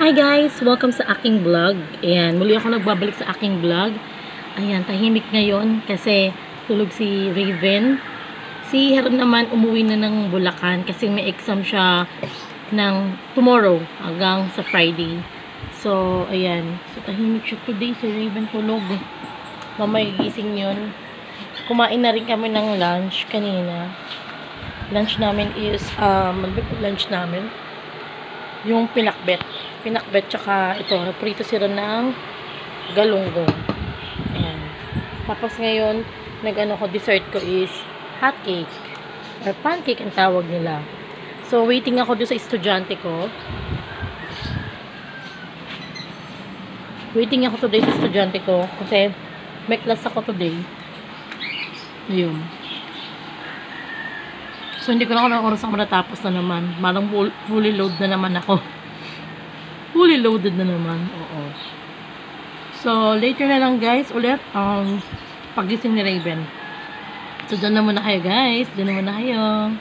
Hi guys! Welcome sa aking vlog. Ayan, muli ako nagbabalik sa aking vlog. Ayan, tahimik ngayon kasi tulog si Raven. Si Heron naman umuwi na ng Bulacan kasi may exam siya ng tomorrow hanggang sa Friday. So, ayan. So, tahimik siya today. Si Raven tulog. Mamaya gising yun. Kumain na rin kami ng lunch kanina. Lunch namin is, lunch namin yung pinakbet tsaka ito, naprito sila ng galunggong. Ayan. Tapos ngayon, dessert ko is hot cake or pancake ang tawag nila. So, waiting ako doon sa estudyante ko. Waiting ako today sa estudyante ko kasi may class ako today. Ayun. So, hindi ko na ako ng oras ako natapos na naman. Marang fully load na naman ako. Fully loaded na naman. Oo. So, later na lang guys, ulit, pagising ni Raven. So, dyan na muna kayo guys. Dyan na muna kayo.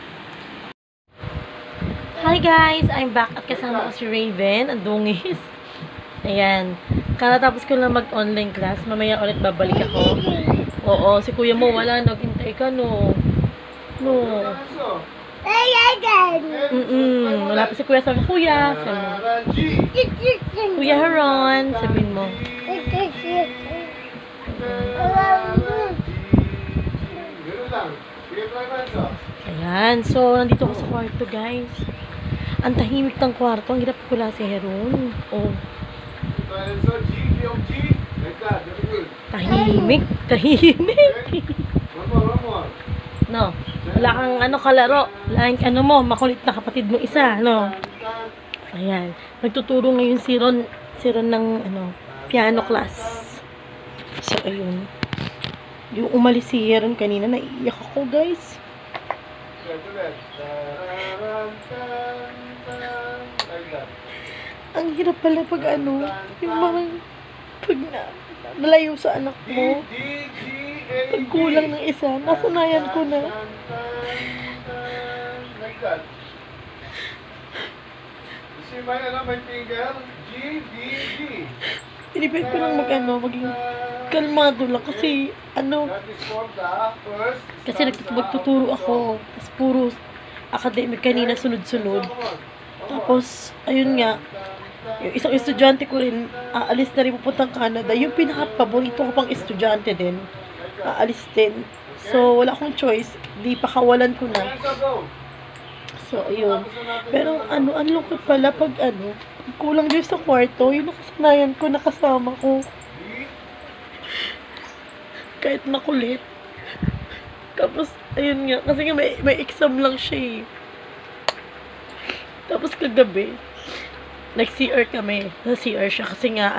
Hi guys! I'm back at kasama ko si Raven. Ang dungis. Ayan. Karatapos ko lang mag-online class. Mamaya ulit babalik ako. Oo, si kuya mo wala. Naghintay ka, no? No. Wala pa si kuya. Sabi, kuya. Kuya Heron. Sabihin mo. Ayan. So, nandito ako sa kwarto, guys. Ang tahimik ng kwarto. Ang hirap ko si Heron. Oh. Tahimik. Tahimik. No. Wala kang kalaro. Wala kang makulit na kapatid mo isa, no. Ayan. Nagtuturo ngayon si Ron ng piano class. So ayun. Yung umalis si Ron kanina, naiiyak ako, guys. Ang hirap pala pag yung mga pag nalayo sa anak mo. Pag kulang ng isa, nasanayan ko na. Pinipin ko lang maging kalmado lang kasi kasi magtuturo ako. Tapos puro academic kanina sunod-sunod. Tapos, ayun nga, yung isang estudyante ko rin, aalis na rin pupuntang Canada. Yung pinaka-paborito ko pang estudyante din, aalis din. So, wala akong choice. Di pakawalan ko na. So, ayun. Pero, ang lungkot pala pag kulang din sa kwarto, yung nakasanayan ko, nakasama ko. Kahit makulit. Tapos, ayun nga, kasi nga may exam lang siya eh. Tapos kagabi, nag-CR kami. Na-CR siya kasi nga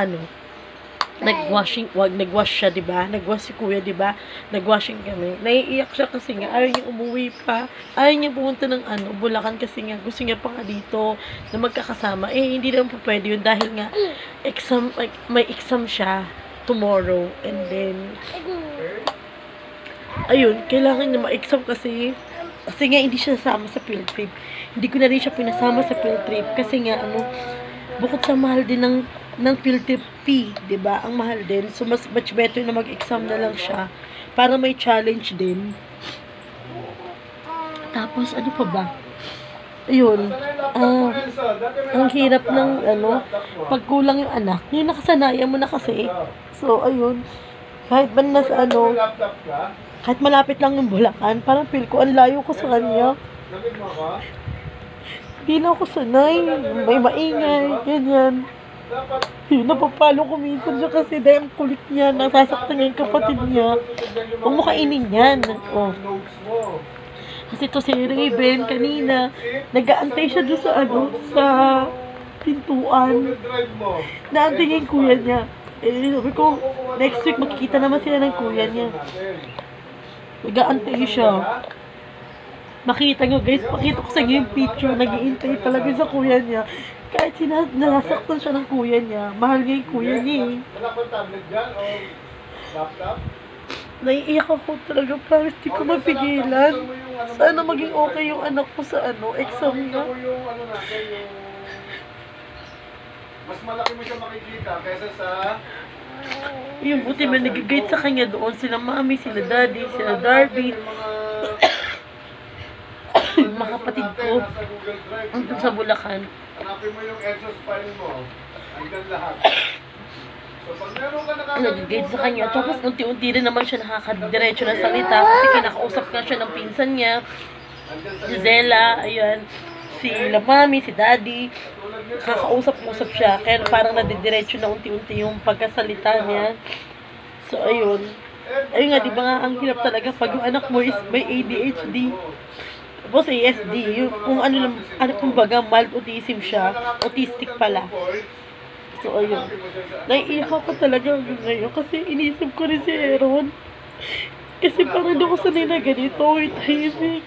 nag-wash siya, diba? Nag-wash si kuya, diba? Nag-washing kami. Naiiyak siya kasi nga ayaw niya umuwi pa. Ayaw niya pumunta ng Bulacan kasi nga gusto niya pa nga dito na magkakasama. Eh, hindi naman po pwede yun dahil nga may exam siya tomorrow. And then, ayun, kailangan niya ma-exam kasi nga hindi siya nasama sa field trip. Hindi ko na rin siya pinasama sa field trip kasi nga bukod sa mahal din ng field trip fee, 'di ba? Ang mahal din. So much better na mag-exam na lang siya para may challenge din. Tapos ano pa ba? Ayun. Ang hirap ng pagkulang yung anak. Yung nakasanayan mo na kasi. So ayun. Kahit ba nasa kahit malapit lang yung Bulacan, parang feel ko ang layo ko sa kanya. Hindi na ako sanay. May maingay. Ganyan. Yun, napapalo ko minsan siya kasi dahil ang kulit niya. Nasasaktan niya yung kapatid niya. Huwag mo kainin yan. Oh. Kasi ito si Raven kanina. Nag-aantay siya doon sa pintuan. Naantay niya yung kuya niya. Eh, sabi ko, next week makikita naman sila ng kuya niya. Nag-aantay siya. Makita nyo guys, pakita ko sa inyo yung picture, nag-iintay talaga sa kuya niya. Kahit nasaktan siya ng kuya niya, mahal niya yung kuya niya eh. Wala ko tablet dyan o laptop? Naiiyak ako talaga, promise di ko mapigilan. Sana maging okay yung anak ko sa exam niya. Mas malaki mo siya makikita kaysa sa... Yung buti may nag-guide sa kanya doon. Sila mami, sila daddy, sila Darby. Mga kapatid ko. Andun sa Bulacan. Hanapin mo yung exos file mo. Hanggang lahat. So, pag meron ka Nag-guide sa kanya. Tapos unti-unti rin naman siya nakakadiretso na salita. Kasi kinakausap nga siya ng pinsan niya. Si Zella, ayan. Sila mami, si daddy. Kakausap-usap siya. Kaya parang nadidiretso na unti-unti yung pagkasalita niya. So, ayun. Ayun nga, di ba nga, ang hirap talaga pag yung anak mo is may ADHD. Tapos ASD, yung kung ano kumbaga, mild autism siya, autistic pala. So, ayun. Naiiyak ako talaga ngayon kasi inisip ko rin si Aaron. Kasi parang doon ko sanay na ganito, may tahimik.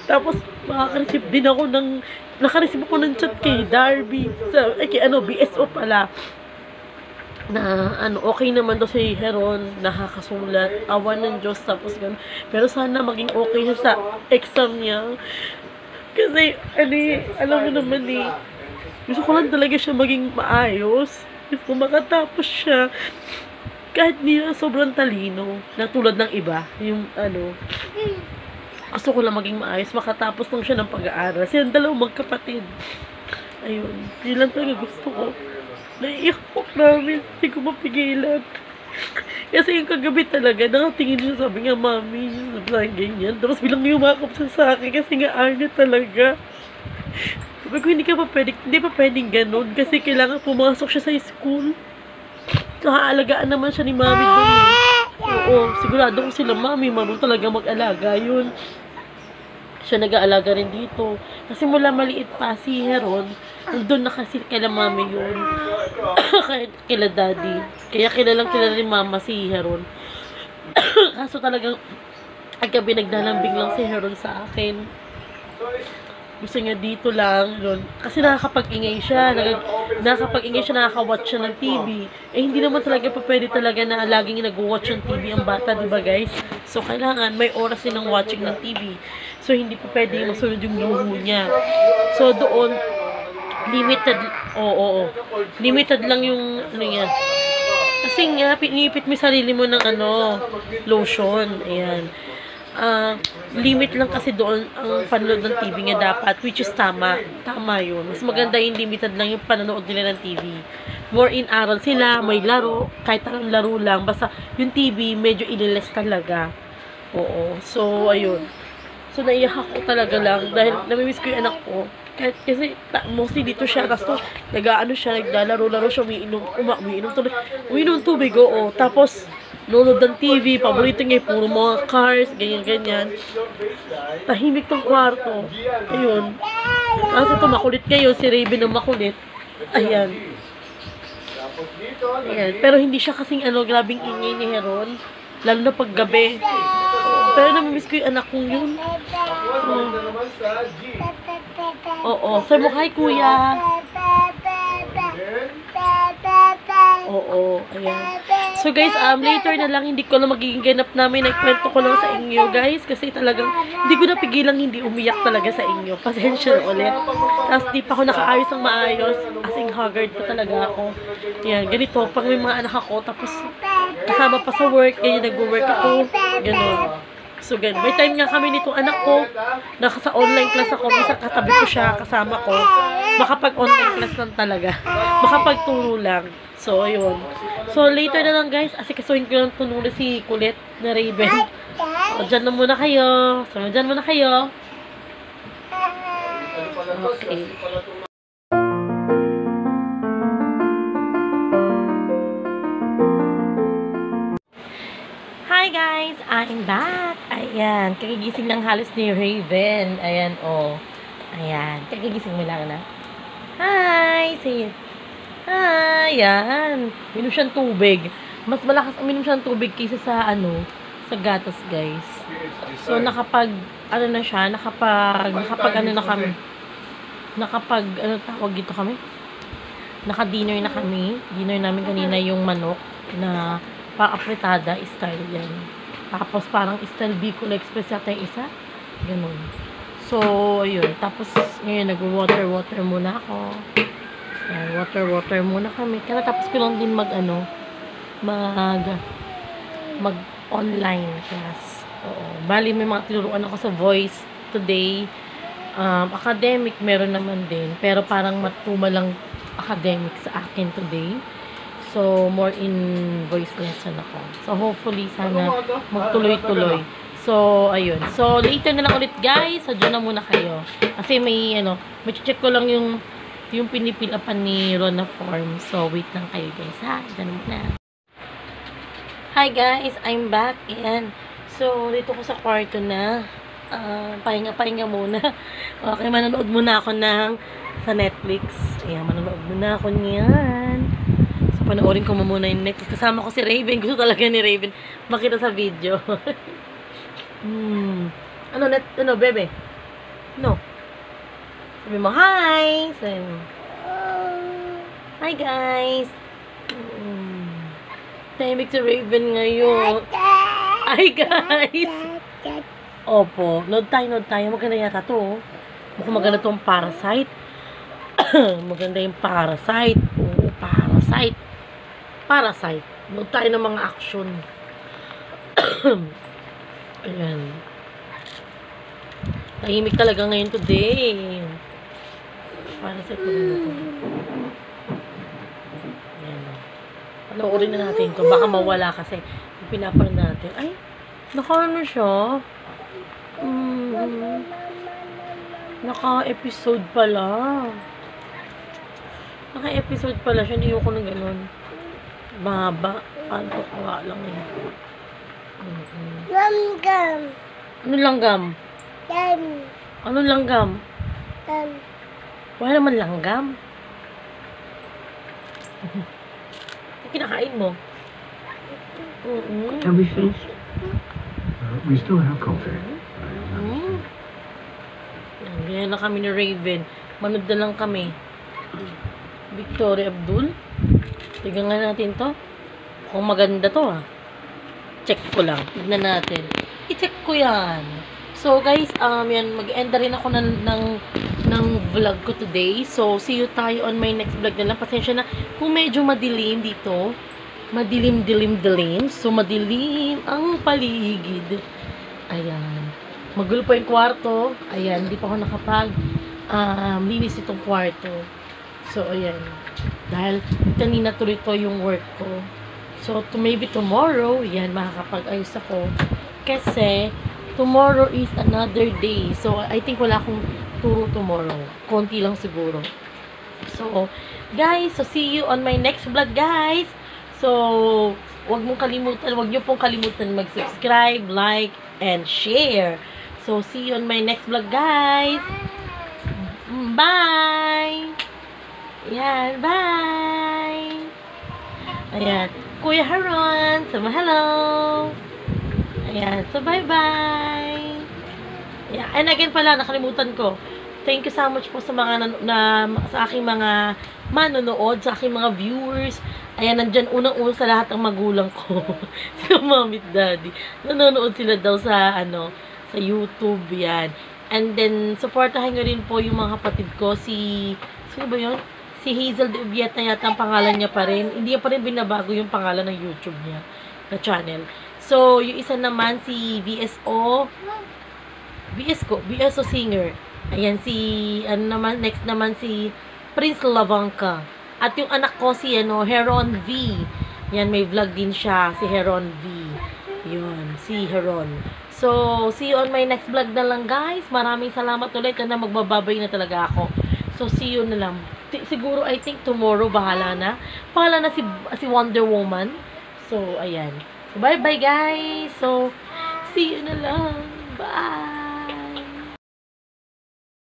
Tapos, nakareceive din ako ng chat kay Darby, kay BSO pala. Na okay naman daw si Heron, nakakasulat, awan ng Diyos, tapos gano'n. Pero sana maging okay siya sa exam niya. Kasi, alam mo naman gusto ko lang talaga siya maging maayos. Gusto makatapos siya. Kahit di na sobrang talino, na tulad ng iba, yung gusto ko lang maging maayos, makatapos lang siya ng pag-aaral. Silang dalawang magkapatid. Ayun, yun lang talaga gusto ko. Naiiyak ko namin, hindi ko mapigilan. Kasi yung kagabi talaga, nakatingin siya, sabi nga, mami, sabi ganyan. Tapos bilang yumakap siya sa akin, kasi nga arnya talaga. Sabi ko, hindi pa pwedeng ganun, kasi kailangan pumasok siya sa school. Nakaalagaan naman siya ni mami doon. Oo, sigurado ko sila mami, marunong talaga mag-alaga yun. Siya nag-aalaga rin dito. Kasi mula maliit pa si Heron, nandun na kasi kila mami yun. Kila daddy. Kaya kilala rin mama si Heron. Kaso talagang ang gabi naglalambing lang si Heron sa akin. Gusto niya dito lang yun. Kasi nakakapag-ingay siya. Nakakapag-watch siya ng TV. Eh, hindi naman talaga pa pwede talaga na laging nag-watch ng TV ang bata, diba guys? So, kailangan may oras din ng watching ng TV. So, hindi pa pwede masunod yung luho niya. So, doon, limited, limited lang yung, niya. Kasi nga, pinipit mo sarili mo ng, lotion. Ayan. Limit lang kasi doon ang panonood ng TV niya dapat, which is tama yun. Mas maganda yung limited lang yung panonood nila ng TV. More in aral sila, may laro, kahit anong laro lang, basta yung TV medyo ililes talaga. Oo, so ayun. So naiyak ako talaga lang dahil namimiss ko yung anak ko. Kahit kasi mostly dito siya, tapos naglalaro-laro siya, umiinom tubig, oo. Tapos nunod ng TV, paborito niya, puro mga cars, ganyan-ganyan. Tahimik tong kwarto. Ayun. Kasi ito makulit ngayon, si Raven ang makulit. Ayan. Ayan. Pero hindi siya kasing grabing ingay ni Heron. Lalo na pag gabi. Pero namimiss ko yung anak kong yun. Oo. Sabi mo, hi kuya. Oo, ayan. So guys, later na lang, hindi ko na magiging ganap namin, nagkwento ko lang sa inyo guys, kasi talagang hindi ko napigilang hindi umiyak talaga sa inyo. Pasensya na ulit. Tapos di pa ako nakaayos ng maayos, as in haggard pa talaga ako. Ayan, ganito, pag may mga anak ako, tapos kasama pa sa work, ganyan, nag-work ako, gano'n. So, ganun. May time nga kami nitong anak ko, nasa online class ako, minsan katabi ko siya, kasama ko. Makapag-online class lang talaga. Makapagturo lang. So, ayun. So, later na lang guys, asikasuhin ko lang tunuro si kulit na Raven. So, dyan na muna kayo. So, dyan muna kayo. Okay. Hi guys! I'm back! Ayan, kagigising ng halos ni Raven. Ayan, Ayan, kagigising mo lang na. Hi! Say it. Hi! Ayan. Minom siyang tubig. Mas malakas ang minom siyang tubig kaysa sa sa gatas guys. So, na kami. Tawag dito kami? Naka-dinner na kami. Dinner namin kanina yung manok na pa-apretada style yan. Tapos parang style Bicol Express yata yung isa. Ganun. So, ayun. Tapos, ngayon, nag-water muna ako. Ayan, water muna kami. Kaya tapos ko lang din mag-online class. Oo. Bali, may mga tinuruan ako sa voice today. Academic, meron naman din. Pero parang matuma lang academic sa akin today. So, more in voice lesson ako. So, hopefully, sana magtuloy-tuloy. So, ayun. So, later na lang ulit, guys. So, dyan na muna kayo. Kasi may check ko lang yung pinipilapan ni Rona form. So, wait lang kayo, guys, ha? Dyan muna. Hi, guys. I'm back. Ayan. So, dito ko sa kwarto na. Pahinga muna. Okay, manonood muna ako sa Netflix. Ayan, manonood muna ako niyan. So, panoorin ko muna yung Netflix. Kasama ko si Raven. Gusto talaga ni Raven makita sa video. Ano, bebe? No. Sabi mo, hi! Sabi mo, hi, guys! Tahimik si Raven ngayon. Hi, guys! Opo. Nood tayo. Maganda yata to. Mukhang maganda tong Parasite. Maganda yung Parasite. Oo, Parasite. Nood tayo ng mga action. Ayan. Tahimik talaga ngayon today. Parasite ko rin ito. Ayan. Panoorin na natin ito. Baka mawala kasi pinaparan natin. Ay, naka-ano siya? Naka-episode pala. Naka-episode pala siya. Hindi ko ng ganun. Mahaba. Ano ka lang eh. Langgam. Ano langgam? Ano langgam? Wala naman langgam. Kinakain mo? Have we finished? We still have coffee. Ganyan na kami ni Raven. Manood na lang kami. Victoria Abdul. Tignan nga natin to. Kung maganda to Check ko lang. Tignan natin. I-check ko yan. So guys, yan. Mag-end na rin ako ng vlog ko today. So, see you tayo on my next vlog na lang. Pasensya na kung medyo madilim dito. Madilim. So, madilim ang paligid. Ayan. Magulo pa yung kwarto. Ayan. Hindi pa ako linis itong kwarto. So, ayan. Dahil kanina tuloy to yung work ko. So, maybe tomorrow, yan, makakapag-ayos ako. Kasi, tomorrow is another day. So, I think wala akong turo tomorrow. Konti lang siguro. So, guys, so see you on my next vlog, guys. So, wag niyo pong kalimutan mag-subscribe, like, and share. So, see you on my next vlog, guys. Bye! Ayan, bye! Ayan. Kuya Haron, sama hello! Ayan, so bye-bye! Yeah. And again pala, nakalimutan ko. Thank you so much po sa mga sa aking mga manonood, sa aking mga viewers. Ayan, nandyan unang-una sa lahat ang magulang ko. Sa mommy at daddy. Nanonood sila daw sa sa YouTube, yan. And then, supportahan nyo rin po yung mga kapatid ko. Sino ba yun? Si Hazel de Ubieta yata ang pangalan niya pa rin. Hindi pa rin binabago yung pangalan ng YouTube niya, na channel. So, yung isa naman, si BSO Singer. Ayan, next naman si Prince Lavanca. At yung anak ko, si Heron V. Yan, may vlog din siya, si Heron V. Yun, si Heron. So, see you on my next vlog na lang, guys. Maraming salamat ulit na magbababay na talaga ako. So, see you na lang. Siguro, I think, tomorrow, bahala na si Wonder Woman. So, ayan. So, bye-bye, guys. So, see you na lang. Bye!